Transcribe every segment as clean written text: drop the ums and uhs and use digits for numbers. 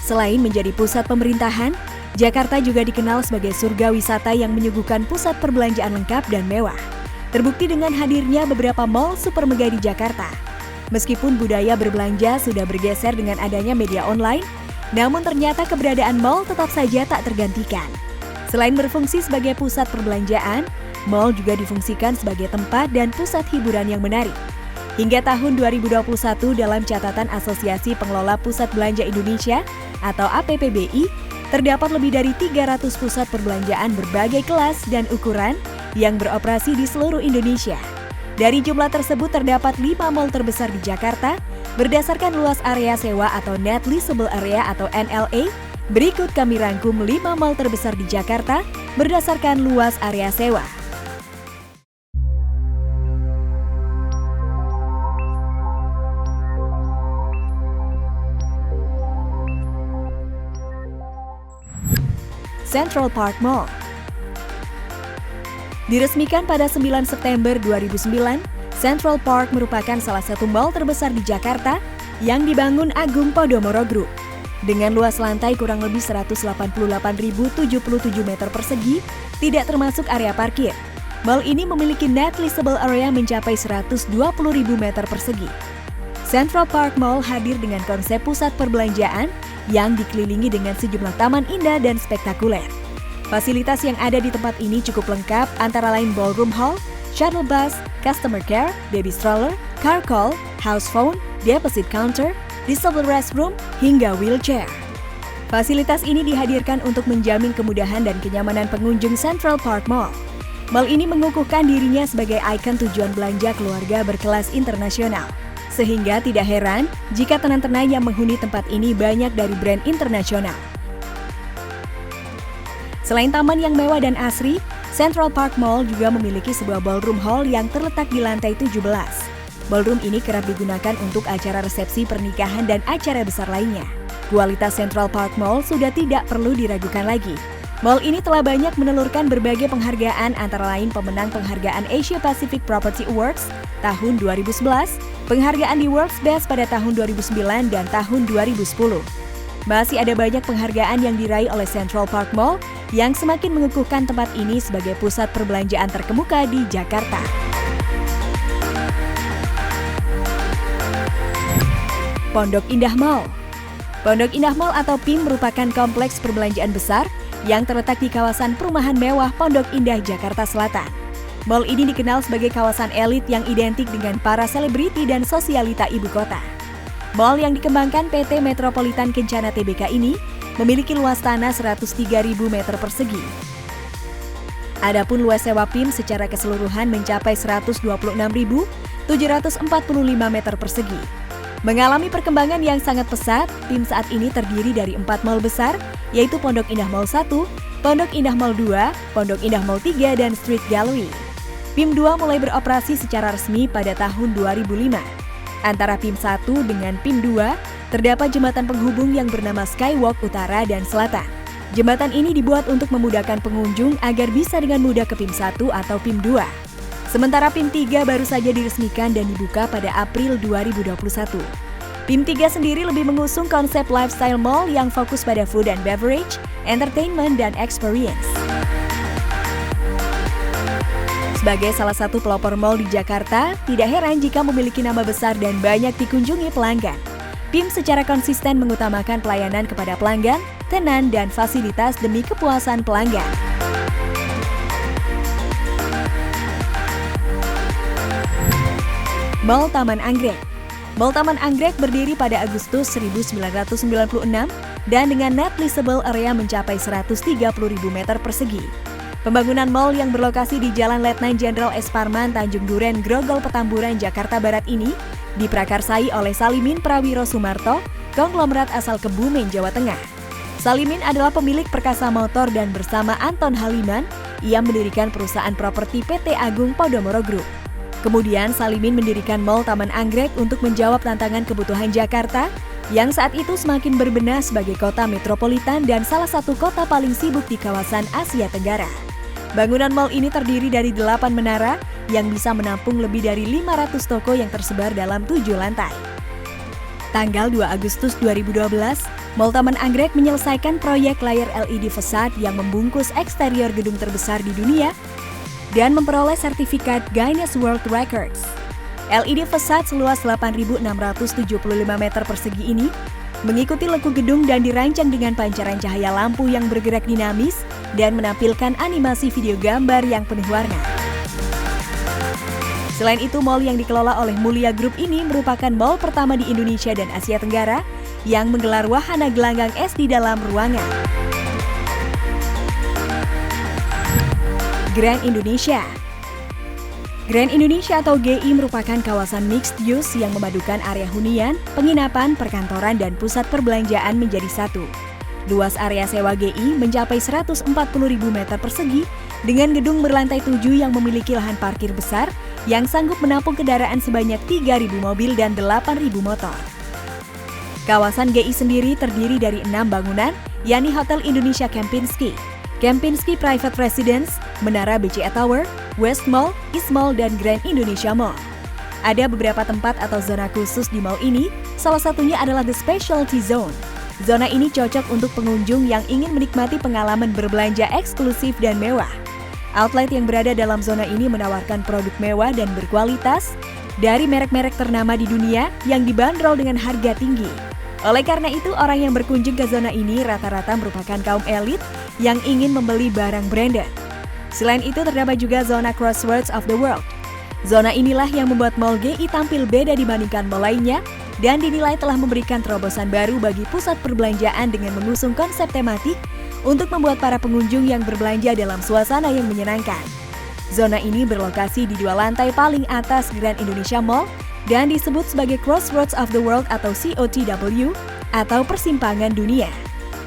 Selain menjadi pusat pemerintahan, Jakarta juga dikenal sebagai surga wisata yang menyuguhkan pusat perbelanjaan lengkap dan mewah. Terbukti dengan hadirnya beberapa mall super mega di Jakarta. Meskipun budaya berbelanja sudah bergeser dengan adanya media online, namun ternyata keberadaan mall tetap saja tak tergantikan. Selain berfungsi sebagai pusat perbelanjaan, mall juga difungsikan sebagai tempat dan pusat hiburan yang menarik. Hingga tahun 2021 dalam catatan Asosiasi Pengelola Pusat Belanja Indonesia atau APPBI, terdapat lebih dari 300 pusat perbelanjaan berbagai kelas dan ukuran yang beroperasi di seluruh Indonesia. Dari jumlah tersebut terdapat 5 mall terbesar di Jakarta berdasarkan luas area sewa atau Net Leasable Area atau NLA. Berikut kami rangkum 5 mall terbesar di Jakarta berdasarkan luas area sewa. Central Park Mall. Diresmikan pada 9 September 2009, Central Park merupakan salah satu mall terbesar di Jakarta yang dibangun Agung Podomoro Group. Dengan luas lantai kurang lebih 188.077 meter persegi, tidak termasuk area parkir. Mall ini memiliki net leasable area mencapai 120.000 meter persegi. Central Park Mall hadir dengan konsep pusat perbelanjaan yang dikelilingi dengan sejumlah taman indah dan spektakuler. Fasilitas yang ada di tempat ini cukup lengkap antara lain ballroom hall, shuttle bus, customer care, baby stroller, car call, house phone, deposit counter, disable restroom, hingga wheelchair. Fasilitas ini dihadirkan untuk menjamin kemudahan dan kenyamanan pengunjung Central Park Mall. Mall ini mengukuhkan dirinya sebagai ikon tujuan belanja keluarga berkelas internasional. Sehingga tidak heran jika tenan-tenan yang menghuni tempat ini banyak dari brand internasional. Selain taman yang mewah dan asri, Central Park Mall juga memiliki sebuah ballroom hall yang terletak di lantai 17. Ballroom ini kerap digunakan untuk acara resepsi pernikahan dan acara besar lainnya. Kualitas Central Park Mall sudah tidak perlu diragukan lagi. Mall ini telah banyak menelurkan berbagai penghargaan antara lain pemenang penghargaan Asia Pacific Property Awards tahun 2011, penghargaan di World's Best pada tahun 2009 dan tahun 2010. Masih ada banyak penghargaan yang diraih oleh Central Park Mall yang semakin mengukuhkan tempat ini sebagai pusat perbelanjaan terkemuka di Jakarta. Pondok Indah Mall. Pondok Indah Mall atau PIM merupakan kompleks perbelanjaan besar yang terletak di kawasan perumahan mewah Pondok Indah, Jakarta Selatan. Mall ini dikenal sebagai kawasan elit yang identik dengan para selebriti dan sosialita ibu kota. Mall yang dikembangkan PT Metropolitan Kencana Tbk ini memiliki luas tanah 103.000 meter persegi. Adapun luas sewa PIM secara keseluruhan mencapai 126.745 meter persegi. Mengalami perkembangan yang sangat pesat, PIM saat ini terdiri dari 4 mall besar, yaitu Pondok Indah Mall 1, Pondok Indah Mall 2, Pondok Indah Mall 3, dan Street Gallery. PIM 2 mulai beroperasi secara resmi pada tahun 2005. Antara PIM 1 dengan PIM 2, terdapat jembatan penghubung yang bernama Skywalk Utara dan Selatan. Jembatan ini dibuat untuk memudahkan pengunjung agar bisa dengan mudah ke PIM 1 atau PIM 2. Sementara PIM 3 baru saja diresmikan dan dibuka pada April 2021. PIM 3 sendiri lebih mengusung konsep lifestyle mall yang fokus pada food and beverage, entertainment, dan experience. Sebagai salah satu pelopor mall di Jakarta, tidak heran jika memiliki nama besar dan banyak dikunjungi pelanggan. PIM secara konsisten mengutamakan pelayanan kepada pelanggan, tenan, dan fasilitas demi kepuasan pelanggan. Mall Taman Anggrek. Mall Taman Anggrek berdiri pada Agustus 1996 dan dengan net leasable area mencapai 130.000 meter persegi. Pembangunan mall yang berlokasi di Jalan Letnan Jenderal S. Parman, Tanjung Duren, Grogol, Petamburan, Jakarta Barat ini diprakarsai oleh Salimin Prawiro Sumarto, konglomerat asal Kebumen, Jawa Tengah. Salimin adalah pemilik Perkasa Motor dan bersama Anton Haliman, ia mendirikan perusahaan properti PT Agung Podomoro Group. Kemudian Salimin mendirikan Mall Taman Anggrek untuk menjawab tantangan kebutuhan Jakarta yang saat itu semakin berbenah sebagai kota metropolitan dan salah satu kota paling sibuk di kawasan Asia Tenggara. Bangunan mall ini terdiri dari 8 menara yang bisa menampung lebih dari 500 toko yang tersebar dalam 7 lantai. Tanggal 2 Agustus 2012, Mall Taman Anggrek menyelesaikan proyek layar LED facade yang membungkus eksterior gedung terbesar di dunia dan memperoleh sertifikat Guinness World Records. LED facade seluas 8.675 meter persegi ini mengikuti lekuk gedung dan dirancang dengan pancaran cahaya lampu yang bergerak dinamis dan menampilkan animasi video gambar yang penuh warna. Selain itu, mall yang dikelola oleh Mulia Group ini merupakan mall pertama di Indonesia dan Asia Tenggara yang menggelar wahana gelanggang es di dalam ruangan. Grand Indonesia. Grand Indonesia atau GI merupakan kawasan mixed use yang memadukan area hunian, penginapan, perkantoran, dan pusat perbelanjaan menjadi satu. Luas area sewa GI mencapai 140.000 meter persegi dengan gedung berlantai 7 yang memiliki lahan parkir besar yang sanggup menampung kendaraan sebanyak 3.000 mobil dan 8.000 motor. Kawasan GI sendiri terdiri dari 6 bangunan, yakni Hotel Indonesia Kempinski, Kempinski Private Residence, Menara BCA Tower, West Mall, East Mall, dan Grand Indonesia Mall. Ada beberapa tempat atau zona khusus di mall ini, salah satunya adalah The Specialty Zone. Zona ini cocok untuk pengunjung yang ingin menikmati pengalaman berbelanja eksklusif dan mewah. Outlet yang berada dalam zona ini menawarkan produk mewah dan berkualitas dari merek-merek ternama di dunia yang dibanderol dengan harga tinggi. Oleh karena itu, orang yang berkunjung ke zona ini rata-rata merupakan kaum elit yang ingin membeli barang branded. Selain itu, terdapat juga zona Crossroads of the World. Zona inilah yang membuat Mall GI tampil beda dibandingkan mall lainnya dan dinilai telah memberikan terobosan baru bagi pusat perbelanjaan dengan mengusung konsep tematik untuk membuat para pengunjung yang berbelanja dalam suasana yang menyenangkan. Zona ini berlokasi di 2 lantai paling atas Grand Indonesia Mall dan disebut sebagai Crossroads of the World atau COTW atau Persimpangan Dunia.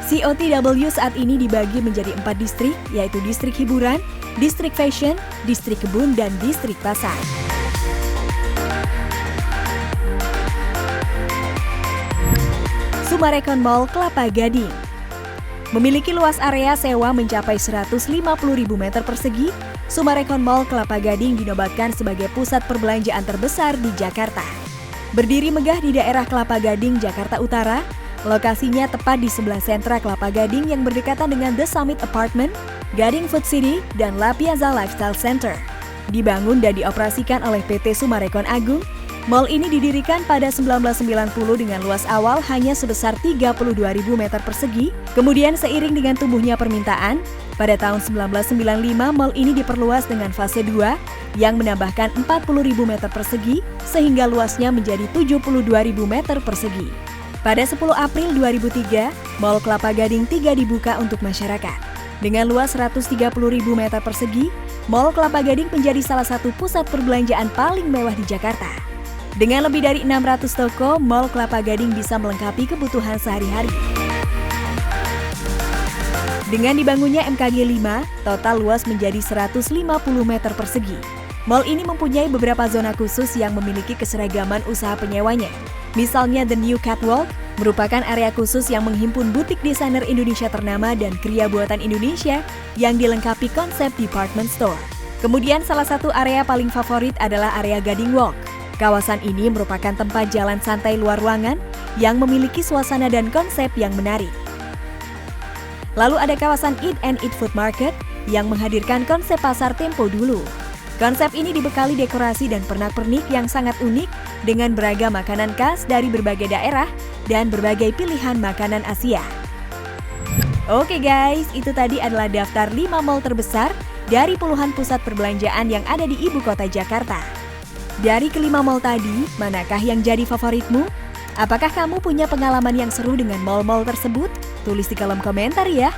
COTW saat ini dibagi menjadi 4 distrik, yaitu distrik hiburan, distrik fashion, distrik kebun, dan distrik pasar. Summarecon Mall Kelapa Gading memiliki luas area sewa mencapai 150.000 meter persegi. Summarecon Mall Kelapa Gading dinobatkan sebagai pusat perbelanjaan terbesar di Jakarta. Berdiri megah di daerah Kelapa Gading, Jakarta Utara, lokasinya tepat di sebelah sentra Kelapa Gading yang berdekatan dengan The Summit Apartment, Gading Food City, dan La Piazza Lifestyle Center. Dibangun dan dioperasikan oleh PT Summarecon Agung, mall ini didirikan pada 1990 dengan luas awal hanya sebesar 32.000 meter persegi. Kemudian seiring dengan tumbuhnya permintaan, pada tahun 1995 mall ini diperluas dengan fase 2 yang menambahkan 40.000 meter persegi sehingga luasnya menjadi 72.000 meter persegi. Pada 10 April 2003, Mall Kelapa Gading 3 dibuka untuk masyarakat. Dengan luas 130.000 meter persegi, Mall Kelapa Gading menjadi salah satu pusat perbelanjaan paling mewah di Jakarta. Dengan lebih dari 600 toko, Mall Kelapa Gading bisa melengkapi kebutuhan sehari-hari. Dengan dibangunnya MKG 5, total luas menjadi 150 meter persegi. Mall ini mempunyai beberapa zona khusus yang memiliki keseragaman usaha penyewanya. Misalnya The New Catwalk, merupakan area khusus yang menghimpun butik desainer Indonesia ternama dan kriya buatan Indonesia yang dilengkapi konsep department store. Kemudian salah satu area paling favorit adalah area Gading Walk. Kawasan ini merupakan tempat jalan santai luar ruangan yang memiliki suasana dan konsep yang menarik. Lalu ada kawasan Eat and Eat Food Market yang menghadirkan konsep pasar tempo dulu. Konsep ini dibekali dekorasi dan pernak-pernik yang sangat unik dengan beragam makanan khas dari berbagai daerah dan berbagai pilihan makanan Asia. Oke guys, itu tadi adalah daftar 5 mall terbesar dari puluhan pusat perbelanjaan yang ada di ibu kota Jakarta. Dari kelima mall tadi, manakah yang jadi favoritmu? Apakah kamu punya pengalaman yang seru dengan mall-mall tersebut? Tulis di kolom komentar ya!